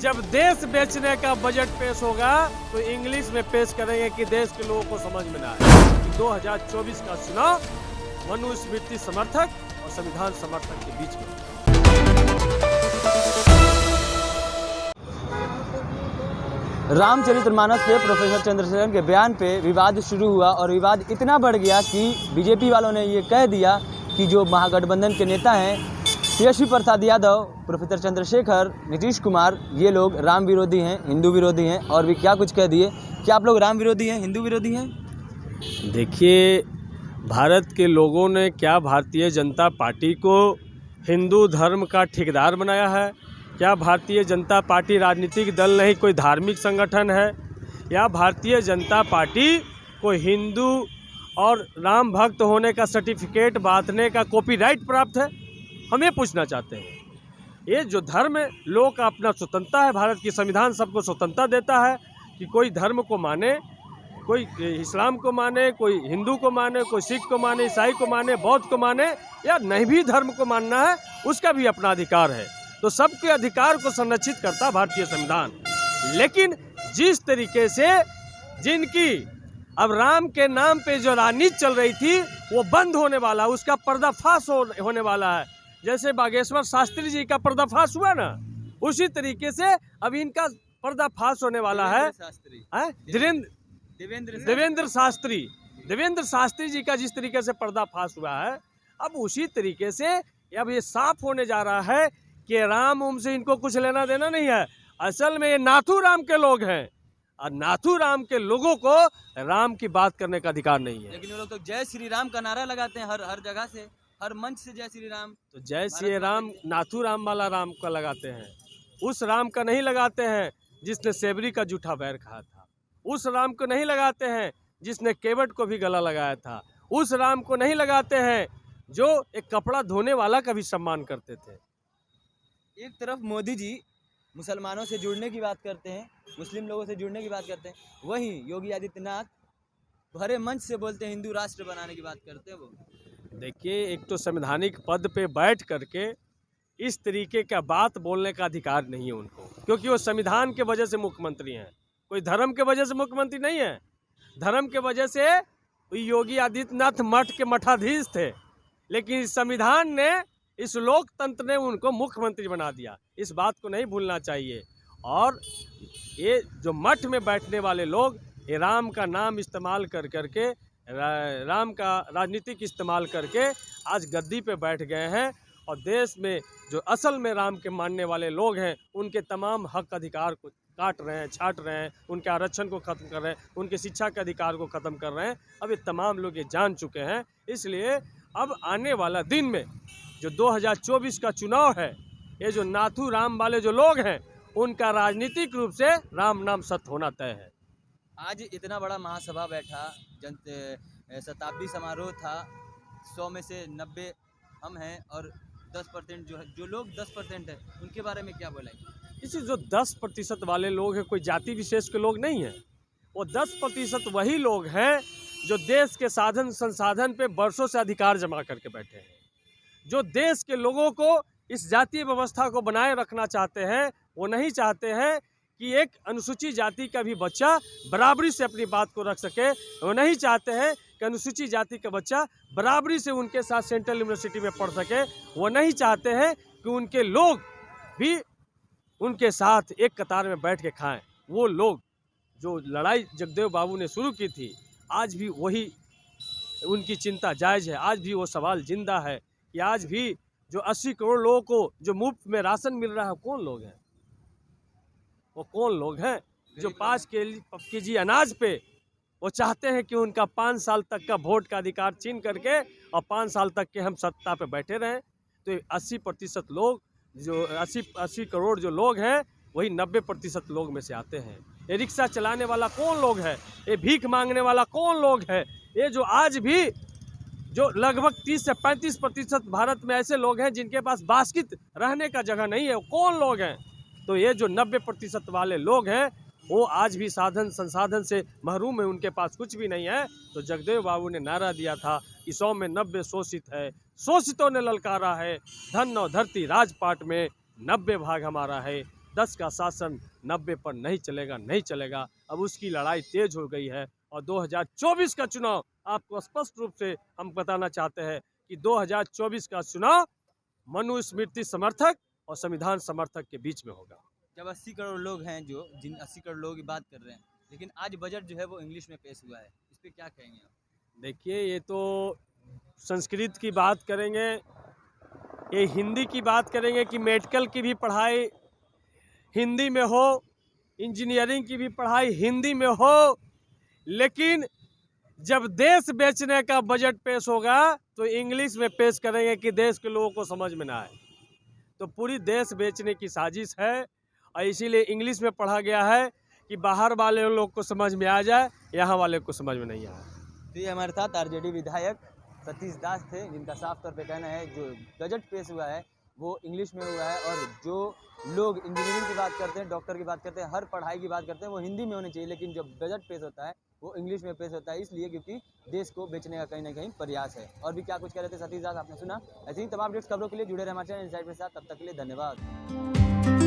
जब देश बेचने का बजट पेश होगा तो इंग्लिश में पेश करेंगे कि देश के लोगों को समझ में ना आए कि 2024 का चुनाव मनुस्मृति समर्थक और संविधान समर्थक के बीच में। रामचरितमानस पे प्रोफेसर चंद्रशेखर के बयान पे विवाद शुरू हुआ और विवाद इतना बढ़ गया कि बीजेपी वालों ने ये कह दिया कि जो महागठबंधन के नेता हैं तेजस्वी प्रसाद यादव, प्रोफेसर चंद्रशेखर, नीतीश कुमार, ये लोग राम विरोधी हैं, हिंदू विरोधी हैं और भी क्या कुछ कह दिए। क्या आप लोग राम विरोधी हैं, हिंदू विरोधी हैं? देखिए, भारत के लोगों ने क्या भारतीय जनता पार्टी को हिंदू धर्म का ठेकेदार बनाया है? क्या भारतीय जनता पार्टी राजनीतिक दल नहीं, कोई धार्मिक संगठन है? या भारतीय जनता पार्टी को हिंदू और राम भक्त होने का सर्टिफिकेट बांटने का कॉपीराइट प्राप्त है? हम ये पूछना चाहते हैं। ये जो धर्म है, लोग का अपना स्वतंत्रता है, भारत की संविधान सबको स्वतंत्रता देता है कि कोई धर्म को माने, कोई इस्लाम को माने, कोई हिंदू को माने, कोई सिख को माने, ईसाई को माने, बौद्ध को माने, या नहीं भी धर्म को मानना है, उसका भी अपना अधिकार है। तो सबके अधिकार को संरक्षित करता भारतीय संविधान। लेकिन जिस तरीके से जिनकी अब राम के नाम पे जो राजनीति चल रही थी वो बंद होने वाला, उसका पर्दाफाश होने वाला है। जैसे बागेश्वर शास्त्री जी का पर्दाफाश हुआ ना, उसी तरीके से अब इनका पर्दाफाश होने वाला है। देवेंद्र शास्त्री जी का जिस तरीके से पर्दाफाश हुआ है, अब उसी तरीके से अब ये साफ होने जा रहा है कि राम उनसे इनको कुछ लेना देना नहीं है। असल में ये नाथू राम के लोग हैं और नाथू राम के लोगों को राम की बात करने का अधिकार नहीं है। लेकिन वो लोग तो जय श्री राम का नारा लगाते हैं हर जगह से, हर मंच से जय श्री राम। तो जय श्री राम नाथू राम वाला राम का लगाते हैं, उस राम का नहीं लगाते हैं जिसने सेबरी का जूठा बैर खाया था। उस राम को नहीं लगाते हैं जिसने केवट को भी गला लगाया था। उस राम को नहीं लगाते हैं जो एक कपड़ा धोने वाला का भी सम्मान करते थे। एक तरफ मोदी जी मुसलमानों से जुड़ने की बात करते हैं, मुस्लिम लोगों से जुड़ने की बात करते हैं, वहीं योगी आदित्यनाथ भरे मंच से बोलते हैं हिंदू राष्ट्र बनाने की बात करते हैं। वो देखिए, एक तो संवैधानिक पद पे बैठ करके इस तरीके का बात बोलने का अधिकार नहीं है उनको, क्योंकि वो संविधान के वजह से मुख्यमंत्री हैं, कोई धर्म के वजह से मुख्यमंत्री नहीं है। धर्म के वजह से योगी आदित्यनाथ मठ के मठाधीश थे, लेकिन संविधान ने, इस लोकतंत्र ने उनको मुख्यमंत्री बना दिया। इस बात को नहीं भूलना चाहिए। और ये जो मठ में बैठने वाले लोग ये राम का नाम इस्तेमाल कर करके, राम का राजनीतिक इस्तेमाल करके आज गद्दी पे बैठ गए हैं और देश में जो असल में राम के मानने वाले लोग हैं उनके तमाम हक अधिकार को काट रहे हैं, छाट रहे हैं, उनके आरक्षण को ख़त्म कर रहे हैं, उनके शिक्षा के अधिकार को ख़त्म कर रहे हैं। अब ये तमाम लोग ये जान चुके हैं। इसलिए अब आने वाला दिन में जो 2024 का चुनाव है, ये जो नाथू राम वाले जो लोग हैं उनका राजनीतिक रूप से राम नाम सत्य होना तय है। आज इतना बड़ा महासभा बैठा, शताब्दी समारोह था, 100 में से 90 हम हैं और 10% जो लोग 10% है, उनके बारे में क्या बोलेंगे? इसी जो 10% वाले लोग हैं कोई जाति विशेष के लोग नहीं हैं। वो 10% वही लोग हैं जो देश के साधन संसाधन पे वर्षों से अधिकार जमा करके बैठे हैं, जो देश के लोगों को इस जातीय व्यवस्था को बनाए रखना चाहते हैं। वो नहीं चाहते हैं कि एक अनुसूचित जाति का भी बच्चा बराबरी से अपनी बात को रख सके। वो नहीं चाहते हैं कि अनुसूचित जाति का बच्चा बराबरी से उनके साथ सेंट्रल यूनिवर्सिटी में पढ़ सके। वो नहीं चाहते हैं कि उनके लोग भी उनके साथ एक कतार में बैठ के खाएं। वो लोग जो लड़ाई जगदेव बाबू ने शुरू की थी, आज भी वही उनकी चिंता जायज़ है। आज भी वो सवाल जिंदा है कि आज भी जो 80 करोड़ लोगों को जो मुफ्त में राशन मिल रहा है, कौन लोग हैं? वो कौन लोग हैं जो 5 केजी अनाज पे वो चाहते हैं कि उनका 5 साल तक का वोट का अधिकार छीन करके और 5 साल तक के हम सत्ता पे बैठे रहें? तो 80% लोग, जो 80 करोड़ जो लोग हैं, वही 90% लोग में से आते हैं। ये रिक्शा चलाने वाला कौन लोग है? ये भीख मांगने वाला कौन लोग है? ये जो आज भी जो लगभग 30 से 35% भारत में ऐसे लोग हैं जिनके पास बास्केट रहने का जगह नहीं है, वो कौन लोग हैं? तो ये जो 90% वाले लोग हैं वो आज भी साधन संसाधन से महरूम है, उनके पास कुछ भी नहीं है। तो जगदेव बाबू ने नारा दिया था कि 100 में 90 शोषित है, शोषितों ने ललकारा है, धन और धरती राजपाट में 90 भाग हमारा है। 10 का शासन 90 पर नहीं चलेगा, नहीं चलेगा। अब उसकी लड़ाई तेज हो गई है और 2024 का चुनाव आपको स्पष्ट रूप से हम बताना चाहते हैं कि 2024 का चुनाव मनुस्मृति समर्थक और संविधान समर्थक के बीच में होगा। जब 80 करोड़ लोग हैं जिन 80 करोड़ लोगों की बात कर रहे हैं, लेकिन आज बजट जो है वो इंग्लिश में पेश हुआ है, इस पे क्या कहेंगे आप? देखिए, ये तो संस्कृत की बात करेंगे, ये हिंदी की बात करेंगे कि मेडिकल की भी पढ़ाई हिंदी में हो, इंजीनियरिंग की भी पढ़ाई हिंदी में हो, लेकिन जब देश बेचने का बजट पेश होगा तो इंग्लिश में पेश करेंगे कि देश के लोगों को समझ में ना आए। तो पूरी देश बेचने की साजिश है और इसीलिए इंग्लिश में पढ़ा गया है कि बाहर वाले लोग को समझ में आ जाए, यहाँ वाले को समझ में नहीं आए। तो ये हमारे साथ आरजेडी विधायक सतीश दास थे, जिनका साफ तौर पे कहना है जो बजट पेश हुआ है वो इंग्लिश में हुआ है और जो लोग इंजीनियरिंग की बात करते हैं, डॉक्टर की बात करते हैं, हर पढ़ाई की बात करते हैं वो हिंदी में होनी चाहिए, लेकिन जब बजट पेश होता है वो इंग्लिश में पेश होता है, इसलिए क्योंकि देश को बेचने का कहीं ना कहीं प्रयास है। और भी क्या कुछ कह रहे थे सतीश दास, आपने सुना। ऐसी ही तमाम अपडेट्स खबरों के लिए जुड़े रहे हमारे चैनल इनसाइड के साथ। तब तक के लिए धन्यवाद।